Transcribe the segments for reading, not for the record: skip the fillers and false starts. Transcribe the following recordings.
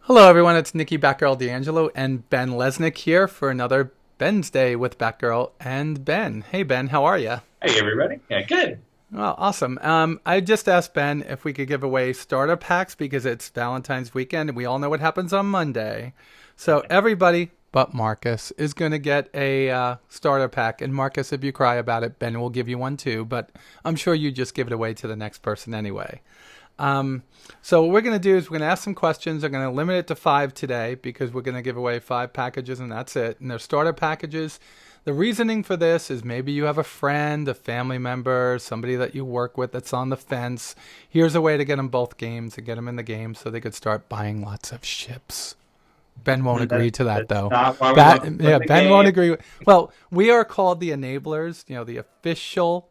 Hello, everyone. It's Nikki Batgirl D'Angelo and Ben Lesnick here for another Bensday with Batgirl and Ben. Hey, Ben, how are you? Hey everybody. Yeah, good. Well, awesome. I just asked Ben if we could give away starter packs because it's Valentine's weekend and we all know what happens on Monday. So everybody but Marcus is going to get a starter pack. And Marcus, if you cry about it, Ben will give you one too. But I'm sure you just give it away to the next person anyway. Um, so what we're going to do is we're going to ask some questions. We're going to limit it to five today because we're going to give away five packages and that's it. And they're starter packages. The reasoning for this is maybe you have a friend, a family member, somebody that you work with that's on the fence. Here's a way to get them both games and get them in the game so they could start buying lots of ships. Ben won't agree to that That's though. not why we want to win the Ben won't game. agree. Well, we are called the enablers, the official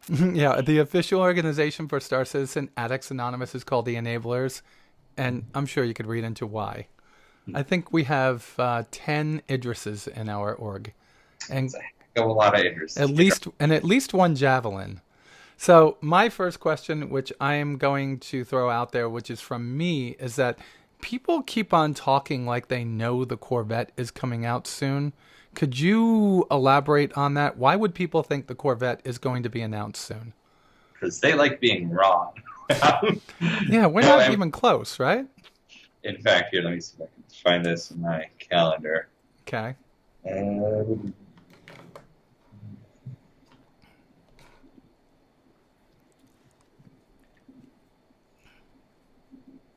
yeah, the official organization for Star Citizen Addicts Anonymous is called the Enablers, and I'm sure you could read into why. I think we have 10 Idrises in our org, and It's a heck of a lot of interest. at least one Javelin. So my first question, which I am going to throw out there, which is from me, is that people keep on talking like they know the Corvette is coming out soon. Could you elaborate on that? Why would people think the Corvette is going to be announced soon? Because they like being wrong. Yeah, we're No, not even close, right? in fact, here, let me see if I can find this in my calendar. Okay. Uh,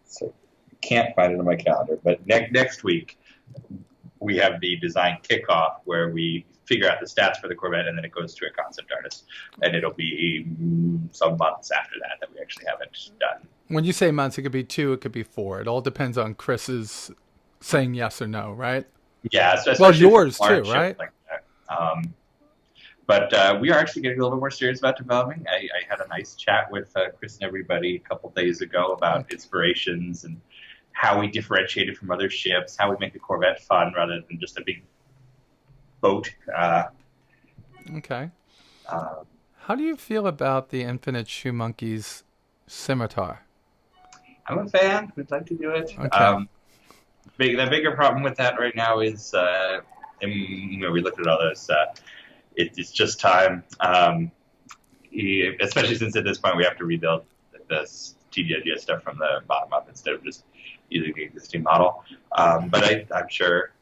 so can't find it in my calendar, but next week we have the design kickoff where we figure out the stats for the Corvette, and then it goes to a concept artist, and it'll be some months after that that we actually have it done. When you say months, it could be two, it could be four. It all depends on Chris's saying yes or no, right? Yeah, so Well, especially for yours too, large ships right? like that. But we are actually getting a little more serious about developing. I had a nice chat with Chris and everybody a couple days ago about Okay. inspirations and how we differentiate it from other ships, how we make the Corvette fun rather than just a big boat. Okay. Uh, How do you feel about the Infinite Shoe Monkey's scimitar? I'm a fan. We'd like to do it. Okay. The bigger problem with that right now is, and, we looked at all those. It's just time, especially since at this point we have to rebuild this TDIG stuff from the bottom up instead of just using the existing model. But I'm sure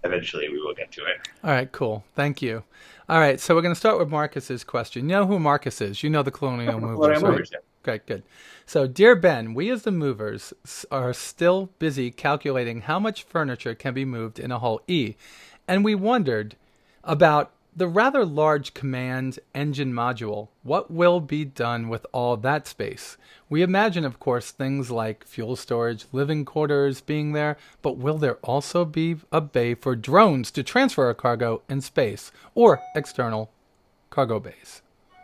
eventually we will get to it. All right, cool. Thank you. All right, so we're going to start with Marcus's question. You know who Marcus is? You know the Colonial Movers, Colonial right? Movers, yeah. Okay, good. So, dear Ben, we as the movers are still busy calculating how much furniture can be moved in a Hull E, and we wondered about the rather large command engine module. What will be done with all that space? We imagine, of course, things like fuel storage, living quarters being there, but will there also be a bay for drones to transfer our cargo in space or external cargo bays?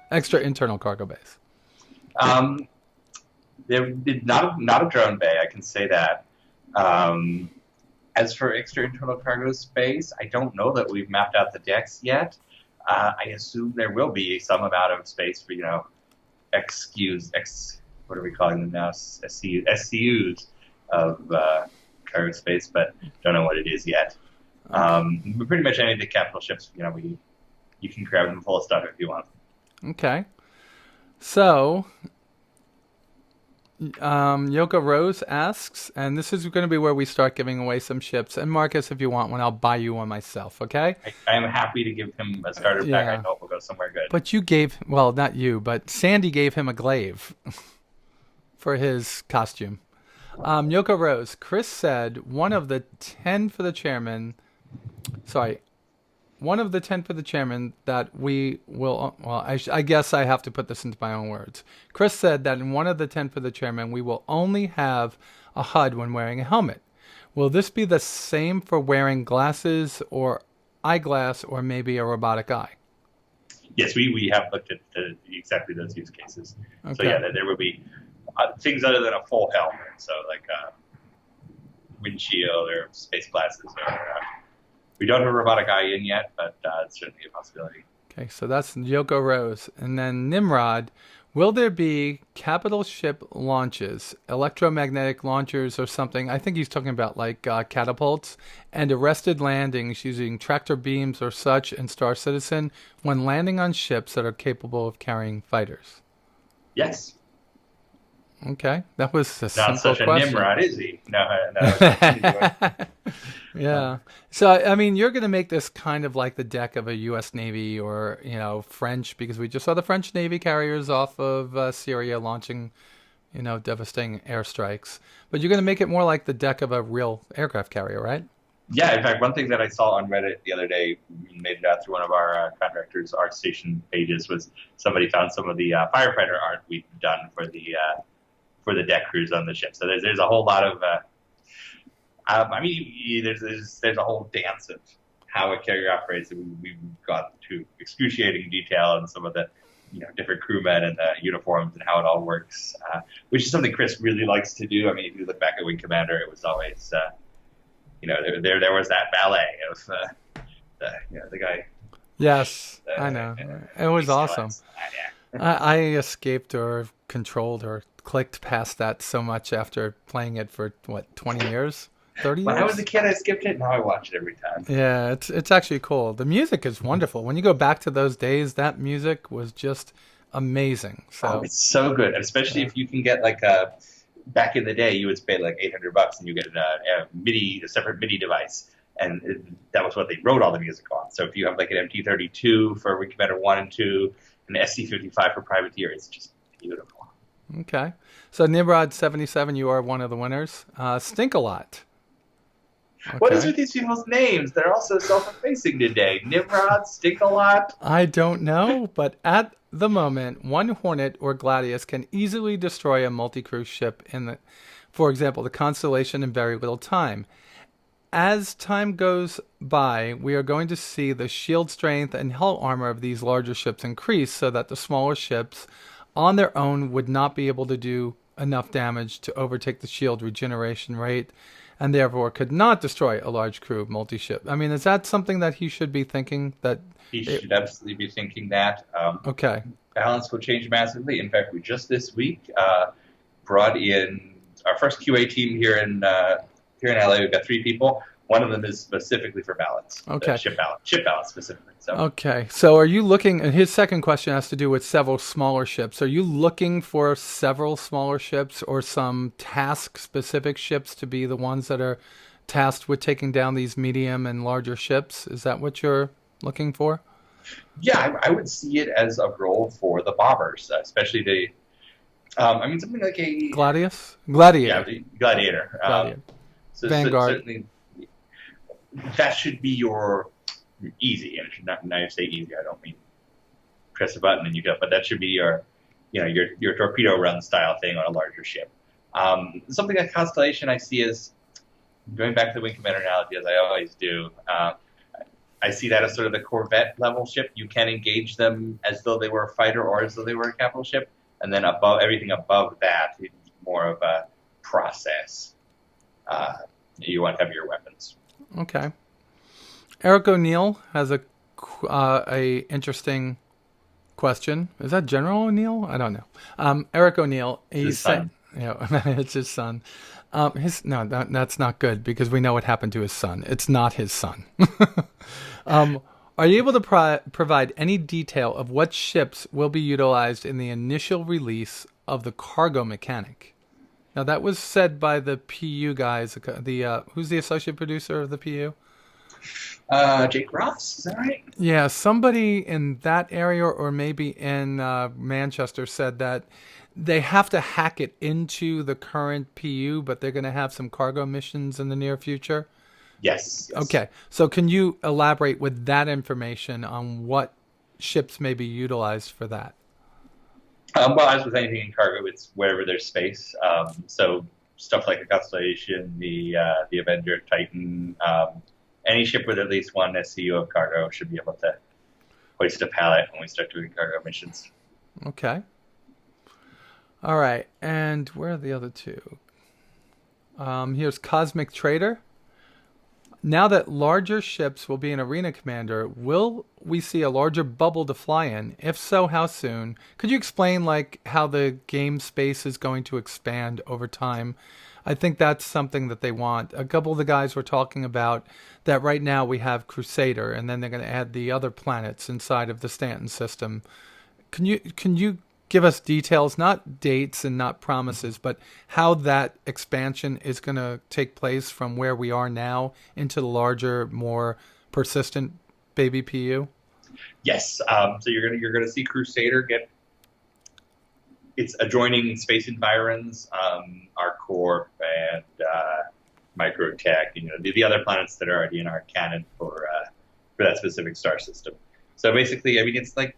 Extra internal cargo bays. Um, there not a drone bay. I can say that. Um, as for extra internal cargo space, I don't know that we've mapped out the decks yet. I assume there will be some amount of space for what are we calling them now? SCUs of cargo space, but don't know what it is yet. Okay. But pretty much any of the capital ships, you can grab them full of stuff if you want. Okay. So, Yoko Rose asks, and this is going to be where we start giving away some ships. And Marcus, if you want one, I'll buy you one myself, okay? I am happy to give him a starter pack. I Yeah. know it will go somewhere good. But you gave, well, not you, but Sandy gave him a glaive for his costume. Yoko Rose, Chris said one of the 10 for the chairman, sorry, one of the 10 for the chairman that we will, well, I guess I have to put this into my own words. Chris said that in one of the 10 for the chairman, we will only have a HUD when wearing a helmet. Will this be the same for wearing glasses or eyeglass or maybe a robotic eye? Yes, we have looked at exactly those use cases. So Okay. yeah, there will be things other than a full helmet. So like windshield or space glasses. We don't have a robotic eye in yet, but it's certainly a possibility. Okay, so that's Yoko Rose. And then Nimrod, Will there be capital ship launches, electromagnetic launchers or something? I think he's talking about like catapults and arrested landings using tractor beams or such in Star Citizen when landing on ships that are capable of carrying fighters. Yes. Okay, that was a Not simple such a question. Nimrod, is he? No, no. Yeah. So, I mean, you're going to make this kind of like the deck of a U.S. Navy or, French, because we just saw the French Navy carriers off of Syria launching, devastating airstrikes. But you're going to make it more like the deck of a real aircraft carrier, right? Yeah, in fact, one thing that I saw on Reddit the other day, made it out through one of our contractors' ArtStation pages, was somebody found some of the firefighter art we've done for the deck crews on the ship. So there's a whole lot of, there's a whole dance of how a carrier operates. We've got to excruciating detail on some of the different crewmen and the uniforms and how it all works, which is something Chris really likes to do. I mean, if you look back at Wing Commander, it was always, there was that ballet of the guy. Yes, I know. It was awesome. Yeah. I escaped or controlled or clicked past that so much after playing it for, 20 years? 30 years? When I was a kid, I skipped it. Now I watch it every time. Yeah, it's actually cool. The music is wonderful. When you go back to those days, that music was just amazing. So it's so good, especially if you can get back in the day, you would pay like $800 and you get a separate MIDI device, and that was what they wrote all the music on. So if you have like an MT32 for Wing Commander 1 and 2, an SC55 for Privateer, it's just beautiful. Okay. So Nimrod 77, you are one of the winners. Stink-Alot. Okay. What is with these people's names? They're all so self-effacing today. Nimrod, Stink-Alot. I don't know, but at the moment, one Hornet or Gladius can easily destroy a multi-crew ship for example, the Constellation in very little time. As time goes by, we are going to see the shield strength and hull armor of these larger ships increase so that the smaller ships on their own would not be able to do enough damage to overtake the shield regeneration rate and therefore could not destroy a large crew multi-ship. I mean, is that something that he should be thinking? He should absolutely be thinking that. Okay. Balance will change massively. In fact, we just this week brought in our first QA team here in LA. We've got 3 people. One of them is specifically for balance. Okay. Ship balance specifically. So. Okay. So are you looking, and his second question has to do with several smaller ships. Are you looking for several smaller ships or some task-specific ships to be the ones that are tasked with taking down these medium and larger ships? Is that what you're looking for? Yeah, I would see it as a role for the bombers, especially something like a... Gladiator. Yeah, Gladiator. Gladiator. Vanguard. Certainly, that should be your easy. And it should not, when I say easy, I don't mean press a button and you go, but that should be your torpedo run style thing on a larger ship. Something like Constellation I see as, going back to the Wing Commander analogy, as I always do, I see that as sort of the Corvette level ship. You can engage them as though they were a fighter or as though they were a capital ship. And then everything above that is more of a process. You want heavier weapons. Okay. Eric O'Neill has a interesting question. Is that General O'Neill? I don't know. Eric O'Neill. His son. It's his son. That's not good because we know what happened to his son. It's not his son. Are you able to provide any detail of what ships will be utilized in the initial release of the cargo mechanic? Now, that was said by the PU guys. Who's the associate producer of the PU? Jake Ross, is that right? Yeah, somebody in that area or maybe in Manchester said that they have to hack it into the current PU, but they're going to have some cargo missions in the near future. Yes. Okay, so can you elaborate with that information on what ships may be utilized for that? Well, as with anything in cargo, it's wherever there's space. So stuff like the Constellation, the Avenger, Titan, any ship with at least one SCU of cargo should be able to hoist a pallet when we start doing cargo missions. Okay. All right, and where are the other two? Here's Cosmic Trader. Now that larger ships will be in Arena Commander, will we see a larger bubble to fly in? If so, how soon? Could you explain like how the game space is going to expand over time? I think that's something that they want. A couple of the guys were talking about that right now we have Crusader, and then they're going to add the other planets inside of the Stanton system. Can you give us details, not dates and not promises, but how that expansion is going to take place from where we are now into the larger, more persistent Baby PU? Yes. So you're gonna see Crusader get its adjoining space environs, our and Microtech, the other planets that are already in our canon for that specific star system. So basically, I mean, it's like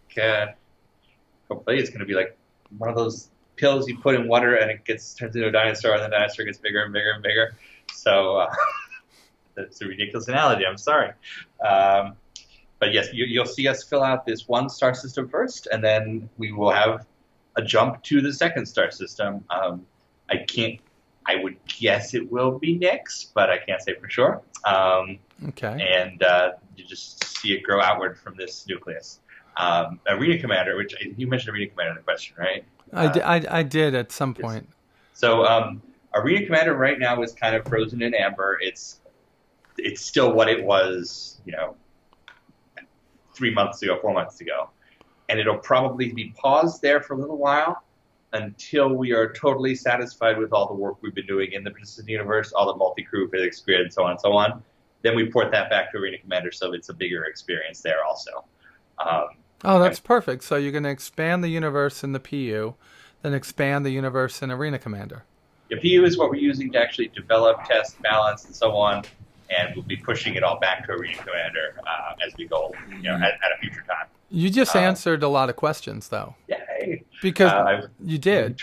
hopefully it's going to be like one of those pills you put in water and it turns into a dinosaur, and the dinosaur gets bigger and bigger and bigger. So that's a ridiculous analogy. I'm sorry. But yes, you'll see us fill out this one star system first, and then we will have a jump to the second star system. I would guess it will be next, but I can't say for sure. Okay. And you just see it grow outward from this nucleus. Arena Commander, which you mentioned Arena Commander in the question, right? I did at some point. So Arena Commander right now is kind of frozen in amber. It's still what it was, 3 months ago, 4 months ago. And it'll probably be paused there for a little while until we are totally satisfied with all the work we've been doing in the persistent universe, all the multi-crew, physics grid, so on and so on. Then we port that back to Arena Commander, so it's a bigger experience there also. That's perfect. So you're going to expand the universe in the PU, then expand the universe in Arena Commander. The PU is what we're using to actually develop, test, balance, and so on, and we'll be pushing it all back to Arena Commander as we go, at a future time. You just answered a lot of questions, though. Yay! Because you did.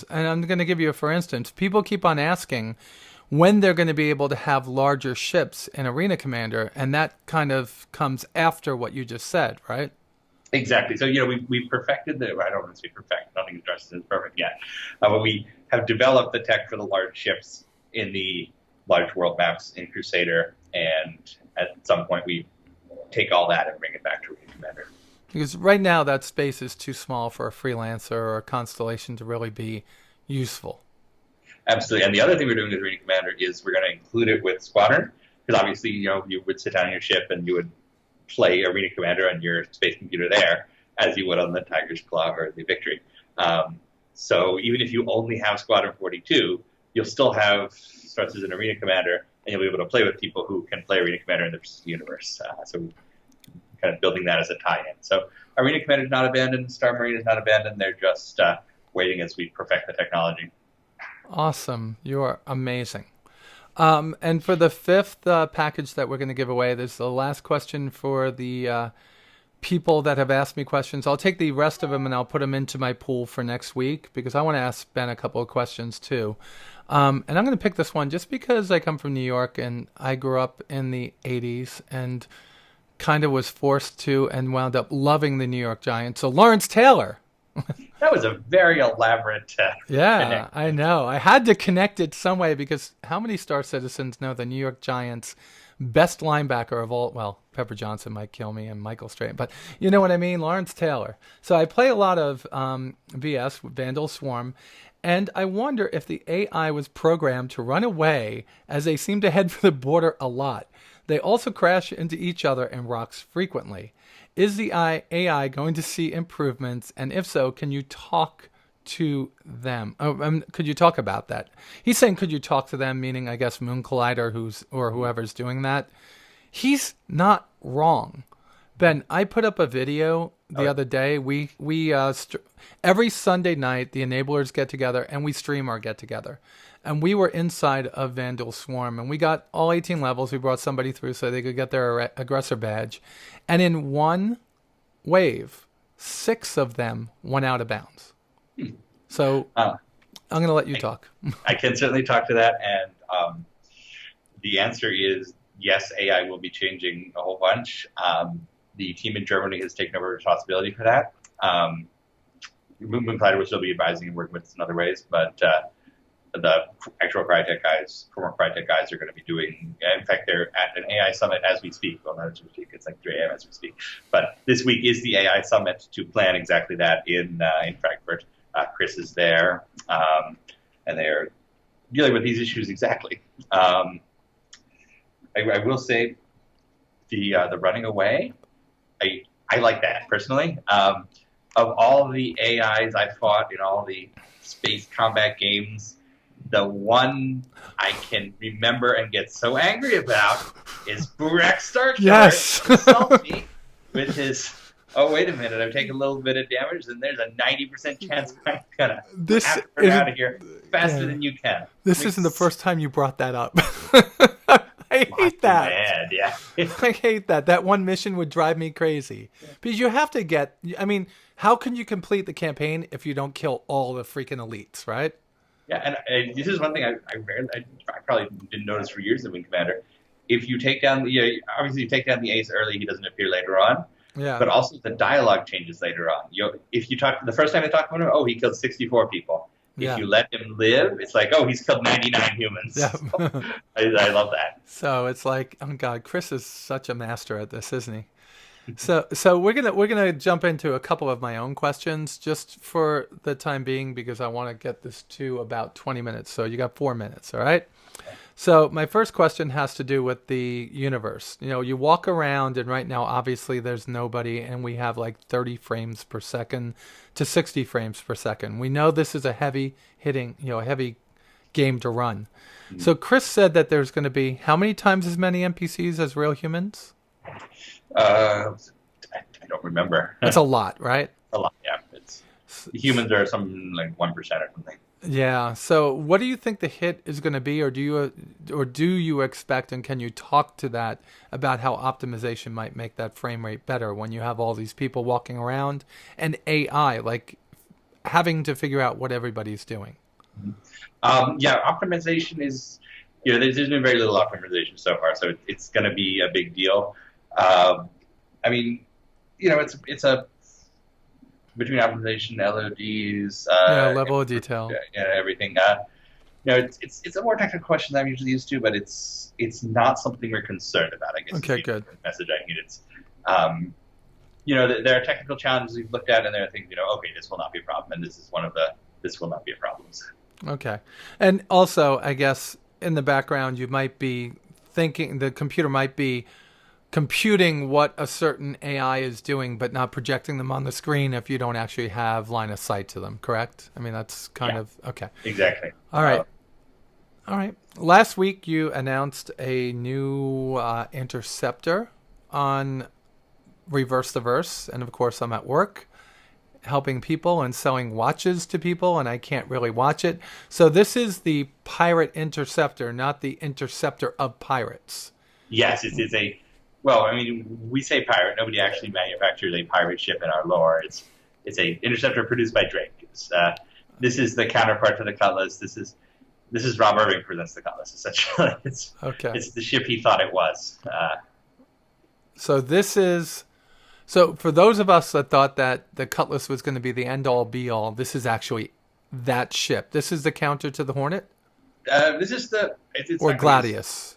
And I'm going to give you a for instance. People keep on asking when they're going to be able to have larger ships in Arena Commander, and that kind of comes after what you just said, right? Exactly. So, we've perfected I don't want to say perfect, nothing addresses is perfect yet, but we have developed the tech for the large ships in the large world maps in Crusader, and at some point we take all that and bring it back to Arena Commander. Because right now that space is too small for a freelancer or a constellation to really be useful. Absolutely. And the other thing we're doing with Arena Commander is we're going to include it with Squadron, because obviously, you would sit down on your ship and you would play Arena Commander on your space computer there, as you would on the Tiger's Claw or the Victory. So even if you only have Squadron 42, you'll still have Star Citizen Arena Commander, and you'll be able to play with people who can play Arena Commander in the universe. So we're kind of building that as a tie-in. So Arena Commander is not abandoned. Star Marine is not abandoned. They're just waiting as we perfect the technology. Awesome. You are amazing. And for the fifth package that we're going to give away, there's the last question for the people that have asked me questions. I'll take the rest of them and I'll put them into my pool for next week because I want to ask Ben a couple of questions too. And I'm going to pick this one just because I come from New York and I grew up in the 80s and kind of was forced to and wound up loving the New York Giants. So Lawrence Taylor. That was a very elaborate yeah, I know. I had to connect it some way because how many Star Citizens know the New York Giants best linebacker of all? Well, Pepper Johnson might kill me and Michael Strahan, but you know what I mean? Lawrence Taylor. So I play a lot of VS, Vandal Swarm, and I wonder if the AI was programmed to run away as they seem to head for the border a lot. They also crash into each other and rocks frequently. Is the AI going to see improvements? And if so, can you talk to them? Could you talk about that? He's saying, could you talk to them? Meaning, I guess, Moon Collider, or whoever's doing that. He's not wrong. Ben, I put up a video the other day. We every Sunday night, the enablers get together and we stream our get together. And we were inside of Vandal Swarm, and we got all 18 levels. We brought somebody through so they could get their aggressor badge. And in one wave, 6 of them went out of bounds. So I'm going to let you talk. I can certainly talk to that. And the answer is yes, AI will be changing a whole bunch. The team in Germany has taken over responsibility for that. Moon Collider will still be advising and working with us in other ways, but the actual Crytek guys, former Crytek guys, are going to be doing. In fact, they're at an AI summit as we speak. Well, not as we speak; it's like 3 a.m. as we speak. But this week is the AI summit to plan exactly that in Frankfurt. Chris is there, and they're dealing with these issues exactly. I will say the running away. I like that personally. Of all the AIs I fought in all the space combat games, the one I can remember and get so angry about is Burak Starkiller. Yes. Selfie with his. Oh, wait a minute! I've taken a little bit of damage, and there's a 90% chance I'm gonna have to run out of here faster than you can. This isn't the first time you brought that up. I hate that. Mad, yeah. I hate that. That one mission would drive me crazy. Because you have to get... I mean, how can you complete the campaign if you don't kill all the freaking elites, right? Yeah, and this is one thing I probably didn't notice for years in Wing Commander. If you take down obviously you take down the ace early, he doesn't appear later on. Yeah. But also the dialogue changes later on. If you talk the first time they talk about him, he killed 64 people. If you let him live, it's like, he's killed 99 humans. Yeah. So, I love that. So it's like, oh God, Chris is such a master at this, isn't he? So we're gonna jump into a couple of my own questions just for the time being because I want to get this to about 20 minutes. So you got 4 minutes, all right? So my first question has to do with the universe. You walk around and right now obviously there's nobody and we have like 30 frames per second to 60 frames per second. We know this is a heavy hitting, a heavy game to run. Mm-hmm. So Chris said that there's going to be how many times as many NPCs as real humans? I don't remember. It's a lot, right? A lot, yeah. Humans are something like 1% or something. Yeah. So what do you think the hit is going to be, or do you expect, and can you talk to that about how optimization might make that frame rate better when you have all these people walking around and AI, like having to figure out what everybody's doing? Optimization is, there's been very little optimization so far, so it's going to be a big deal. It's a between optimization, LODs, level of detail, everything. It's a more technical question than I'm usually used to, but it's not something we're concerned about. I guess. Okay, good. Message I get. It's there are technical challenges we've looked at, and there are things okay, this will not be a problem, and this will not be a problem. Okay, and also I guess in the background you might be thinking the computer might be computing what a certain AI is doing, but not projecting them on the screen if you don't actually have line of sight to them, correct? I mean, that's kind of... Okay. Exactly. All right. All right. Last week, you announced a new Interceptor on Reverse the Verse, and of course, I'm at work helping people and selling watches to people, and I can't really watch it. So this is the Pirate Interceptor, not the Interceptor of Pirates. Yes, it is a... Well, we say pirate. Nobody actually manufactures a pirate ship in our lore. It's a Interceptor produced by Drake. This is the counterpart to the Cutlass. This is Rob Irving presents the Cutlass. Essentially, it's the ship he thought it was. So for those of us that thought that the Cutlass was going to be the end all be all, this is actually that ship. This is the counter to the Hornet. This is or Gladius.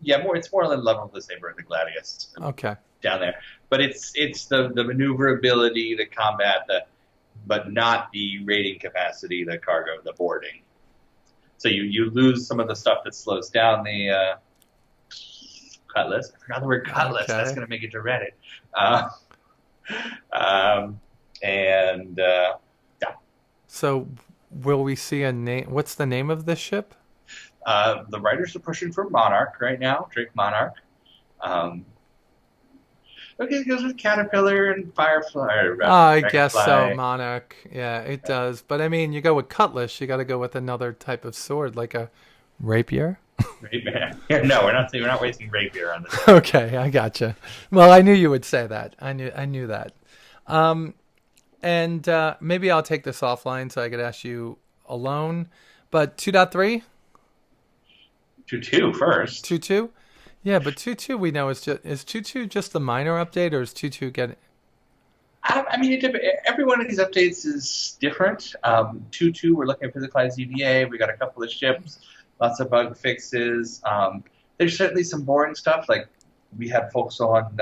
It's more on the level of the Saber and the Gladius. Okay. Down there, but it's the maneuverability, the combat, but not the rating capacity, the cargo, the boarding. So you lose some of the stuff that slows down the Cutlass. I forgot the word Cutlass. Okay. That's going to make it to Reddit. So will we see a name? What's the name of this ship? The writers are pushing for Monarch right now, Drake Monarch. It goes with Caterpillar and Firefly. I guess so, Monarch. Yeah, it does. But you go with Cutlass, you got to go with another type of sword, like a rapier. Rapier? No, we're not wasting rapier on this. Okay, I gotcha. Well, I knew you would say that. I knew that. And maybe I'll take this offline so I could ask you alone. But 2.3. 2.2 first. 2.2? Yeah, but 2.2 we know is 2.2 just the minor update, or is 2.2 getting... I mean, every one of these updates is different. 2.2, we're looking at physicalized EVA. We got a couple of ships, lots of bug fixes. There's certainly some boring stuff, like we had folks on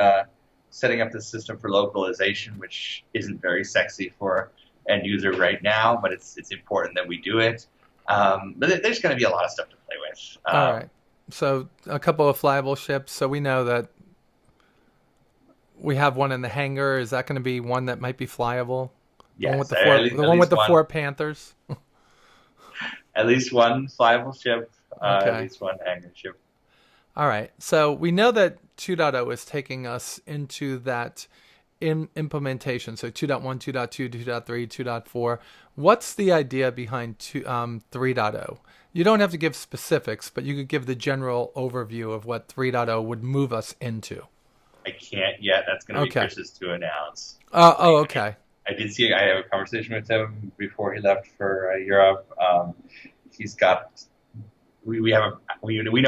setting up the system for localization, which isn't very sexy for end user right now, but it's important that we do it. But there's going to be a lot of stuff to play with. All right. So a couple of flyable ships. So we know that we have one in the hangar. Is that going to be one that might be flyable? Yes, the one with the four Panthers. At least one flyable ship. Okay. At least one hangar ship. All right. So we know that 2.0 is taking us into that implementation. So 2.1, 2.2, 2.3, 2.4. What's the idea behind 3.0? You don't have to give specifics, but you could give the general overview of what 3.0 would move us into. I can't yet. That's going to be Chris's to announce. Okay. I did see. I have a conversation with him before he left for Europe. He's got. We know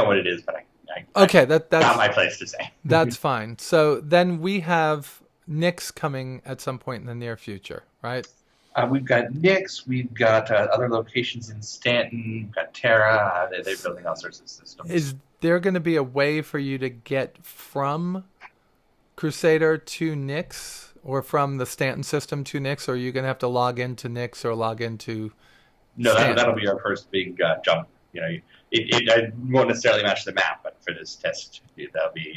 what it is, but that's not my place to say. That's fine. So then we have Nix coming at some point in the near future, right? We've got Nix. We've got other locations in Stanton. We've got Terra. They're building all sorts of systems. Is there going to be a way for you to get from Crusader to Nix, or from the Stanton system to Nix, or are you going to have to log into Nix or log into Stanton? That'll be our first big jump. It won't necessarily match the map, but for this test, that'll be,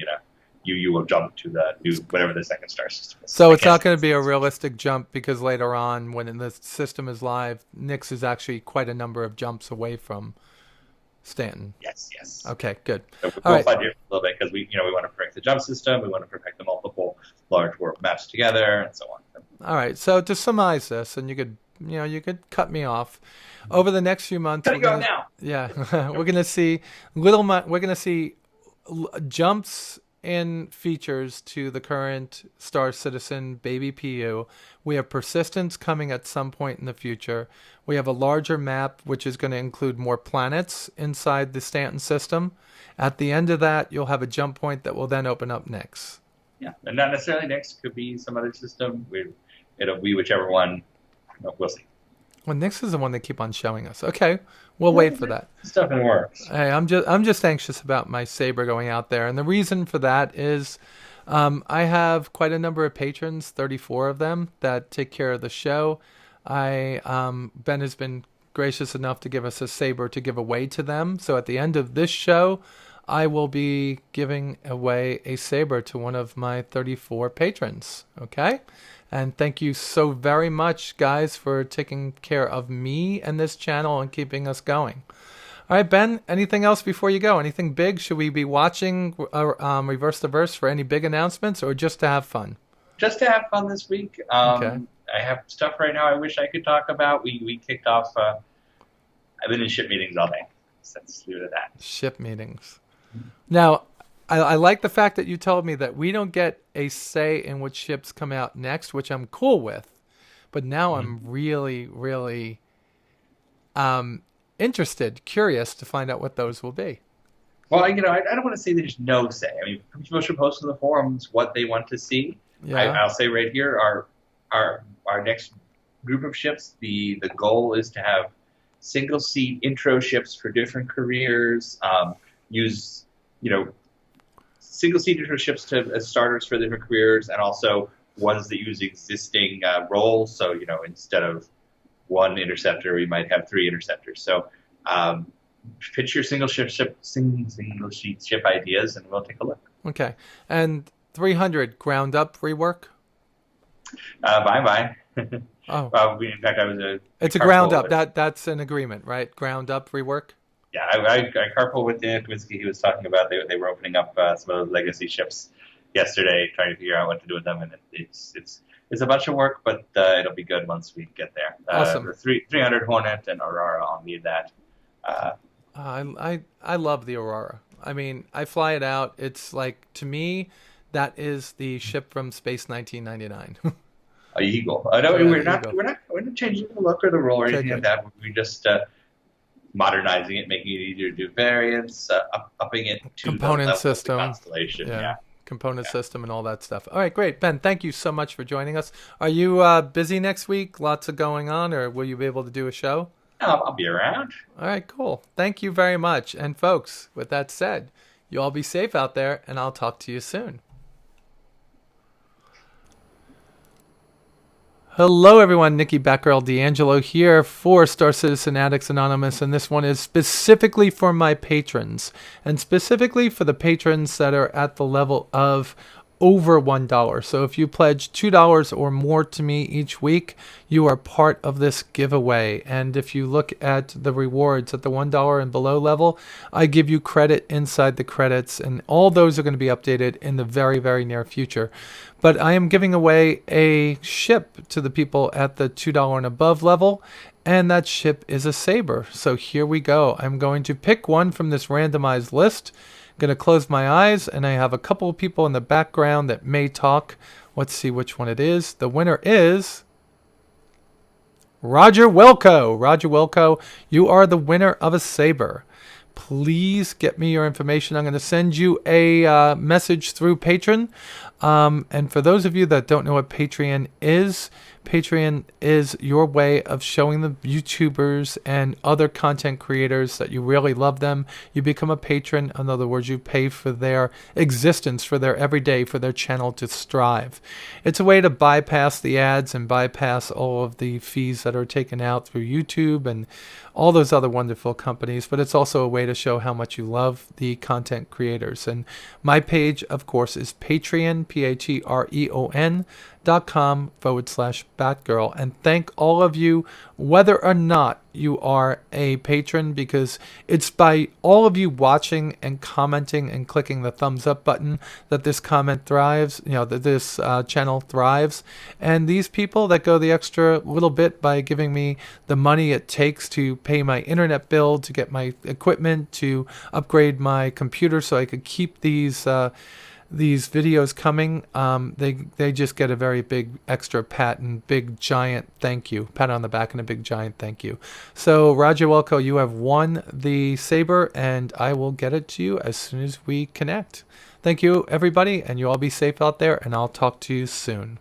you will jump to the new, whatever the second star system is. So it's not going to be a realistic jump, because later on, when the system is live, Nix is actually quite a number of jumps away from Stanton. Yes. Okay, good. So we'll find it a little bit, because we want to perfect the jump system. We want to perfect the multiple large world maps together, and so on. All right. So to summarize this, and you could cut me off. Over the next few months, we're gonna see jumps in features to the current Star Citizen Baby PTU. We have persistence coming at some point in the future. We have a larger map, which is going to include more planets inside the Stanton system. At the end of that, you'll have a jump point that will then open up Nix. Yeah, and not necessarily Nix. Could be some other system. It'll be whichever one. We'll see. Well, Nix is the one they keep on showing us. Okay, we'll wait for that. Stuff in the works. Hey, I'm just anxious about my Saber going out there, and the reason for that is I have quite a number of patrons, 34 of them, that take care of the show. Ben has been gracious enough to give us a Saber to give away to them. So at the end of this show, I will be giving away a Saber to one of my 34 patrons. Okay? And thank you so very much, guys, for taking care of me and this channel and keeping us going. All right, Ben, anything else before you go? Anything big? Should we be watching Reverse the Verse for any big announcements, or just to have fun? Just to have fun this week. Okay. I have stuff right now I wish I could talk about. We kicked off. I've been in ship meetings all day. So let's leave it at that. Ship meetings. Now, I like the fact that you told me that we don't get a say in which ships come out next, which I'm cool with. But now I'm really, really interested, curious to find out what those will be. Well, I don't want to say there's no say. I mean, people should post on the forums what they want to see. Yeah. I'll say right here, our next group of ships, the goal is to have single-seat intro ships for different careers, use, single-seat intro ships as starters for different careers, and also ones that use existing roles. So, instead of one interceptor, we might have 3 interceptors. So, pitch your single-sheet ship ideas, and we'll take a look. Okay. And 300 ground-up rework? Bye. Oh. In fact, I was It's a ground-up. That's an agreement, right? Ground-up rework? Yeah, I carpooled with Dan Kwinsky. He was talking about they were opening up some of those legacy ships yesterday, trying to figure out what to do with them, and it's a bunch of work, but it'll be good once we get there. Awesome. The 300 Hornet and Aurora, I'll need that. I love the Aurora. I mean, I fly it out. It's like, to me, that is the ship from Space 1999. A Eagle. No, we're not changing the look or the roll or anything like that. We're just modernizing it, making it easier to do variants, upping it to component the system. Constellation. Yeah. component system and all that stuff. All right, great. Ben, thank you so much for joining us. Are you busy next week? Lots of going on, or will you be able to do a show? I'll be around. All right, cool. Thank you very much. And folks, with that said, you all be safe out there, and I'll talk to you soon. Hello, everyone. Nikki Batgirl D'Angelo here for Star Citizen Addicts Anonymous, and this one is specifically for my patrons, and specifically for the patrons that are at the level of over $1. So if you pledge $2 or more to me each week, you are part of this giveaway. And if you look at the rewards at the $1 and below level, I give you credit inside the credits, and all those are going to be updated in the very, very near future. But I am giving away a ship to the people at the $2 and above level, and that ship is a Saber. So here we go. I'm going to pick one from this randomized list. Going to close my eyes, and I have a couple of people in the background that may talk. Let's see which one it is. The winner is Roger Wilco. Roger Wilco, you are the winner of a Saber. Please get me your information. I'm going to send you a message through Patreon. And for those of you that don't know what Patreon is your way of showing the YouTubers and other content creators that you really love them. You become a patron. In other words, you pay for their existence, for their everyday, for their channel to strive. It's a way to bypass the ads and bypass all of the fees that are taken out through YouTube and all those other wonderful companies, but it's also a way to show how much you love the content creators. And my page, of course, is Patreon, patreon.com/Batgirl. And thank all of you, whether or not you are a patron, because it's by all of you watching and commenting and clicking the thumbs up button that this comment thrives, that this channel thrives. And these people that go the extra little bit by giving me the money it takes to pay my internet bill, to get my equipment, to upgrade my computer so I could keep these videos coming, they just get a very big extra pat and big giant thank you. Pat on the back and a big giant thank you. So Roger Welko, you have won the Saber, and I will get it to you as soon as we connect. Thank you, everybody, and you all be safe out there, and I'll talk to you soon.